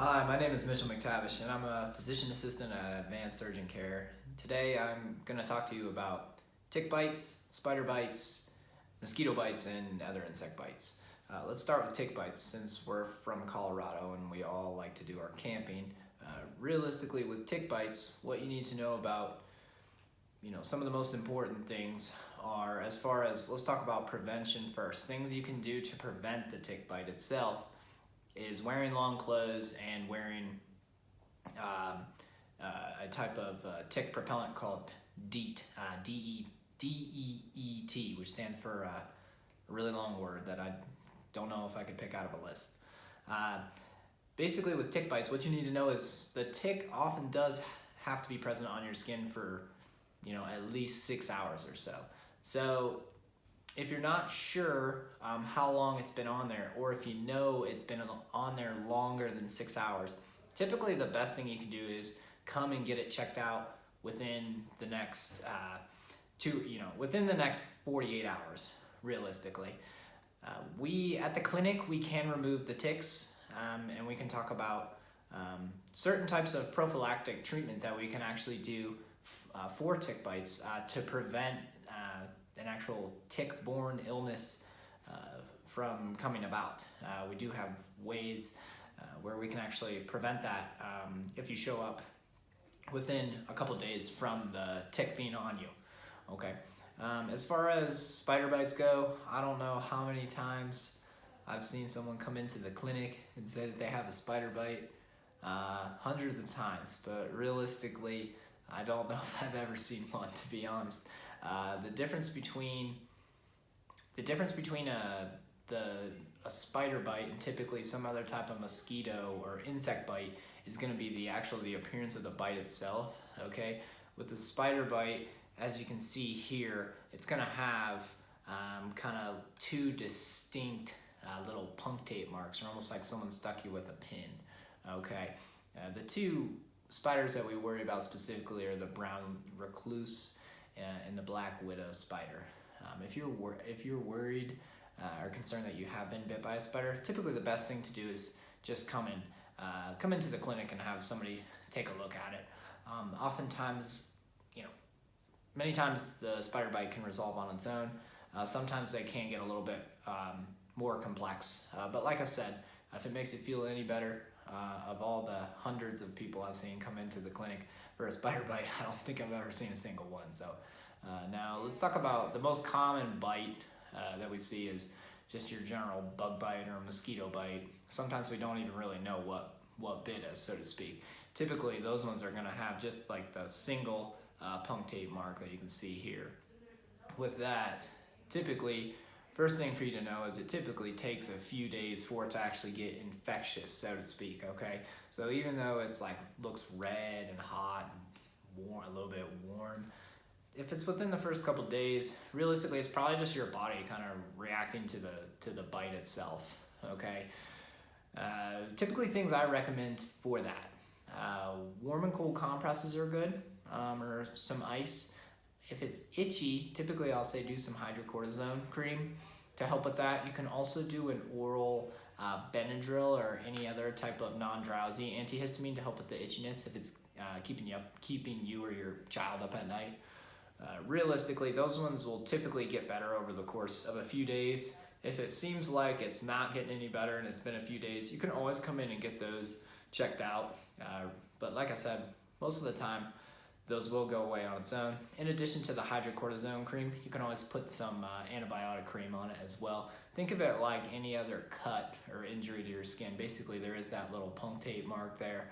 Hi, my name is Mitch McTavish, and I'm a physician assistant at Advanced Urgent Care. Today I'm going to talk to you about tick bites, spider bites, mosquito bites, and other insect bites. Let's start with tick bites since we're from Colorado and we all like to do our camping. Realistically, with tick bites, what you need to know about some of the most important things are, as far as, let's talk about prevention first. Things you can do to prevent the tick bite itself is wearing long clothes and wearing a type of tick propellant called DEET, D-E-E-T, which stands for a really long word that I don't know if I could pick out of a list. Basically, with tick bites, what you need to know is the tick often does have to be present on your skin for at least 6 hours or so. So if you're not sure how long it's been on there, or if you know it's been on there longer than 6 hours, typically the best thing you can do is come and get it checked out within the next within the next 48 hours, realistically. We at the clinic, we can remove the ticks, and we can talk about certain types of prophylactic treatment that we can actually do for tick bites to prevent an actual tick-borne illness from coming about. We do have ways where we can actually prevent that if you show up within a couple days from the tick being on you. Okay. As far as spider bites go, I don't know how many times I've seen someone come into the clinic and say that they have a spider bite. Hundreds of times, but realistically, I don't know if I've ever seen one, to be honest. The difference between a spider bite and typically some other type of mosquito or insect bite is going to be the appearance of the bite itself. Okay, with the spider bite, as you can see here, it's going to have kind of two distinct little punctate marks, or almost like someone stuck you with a pin. Okay, the two spiders that we worry about specifically are the brown recluse and the black widow spider. If you're worried or concerned that you have been bit by a spider, typically the best thing to do is just come into the clinic and have somebody take a look at it. Oftentimes, many times the spider bite can resolve on its own. Sometimes they can get a little bit more complex. But like I said, if it makes you feel any better, of all the hundreds of people I've seen come into the clinic for a spider bite, I don't think I've ever seen a single one. So now let's talk about the most common bite that we see is just your general bug bite or mosquito bite. Sometimes we don't even really know what bit us, so to speak. Typically those ones are going to have just like the single punctate mark that you can see here. With that, typically, first thing for you to know is it typically takes a few days for it to actually get infectious, so to speak, okay? So even though it's looks red and hot and warm, a little bit warm, if it's within the first couple days, realistically, it's probably just your body kind of reacting to the bite itself, okay? Typically things I recommend for that, warm and cold compresses are good, or some ice. If it's itchy, typically I'll say do some hydrocortisone cream to help with that. You can also do an oral Benadryl or any other type of non-drowsy antihistamine to help with the itchiness if it's keeping you or your child up at night. Realistically, those ones will typically get better over the course of a few days. If it seems like it's not getting any better and it's been a few days, you can always come in and get those checked out. But like I said, most of the time, those will go away on its own. In addition to the hydrocortisone cream, you can always put some antibiotic cream on it as well. Think of it like any other cut or injury to your skin. Basically, there is that little punctate mark there.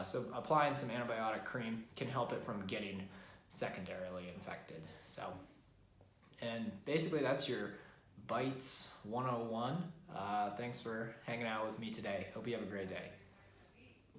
So applying some antibiotic cream can help it from getting secondarily infected. And basically that's your Bites 101. Thanks for hanging out with me today. Hope you have a great day.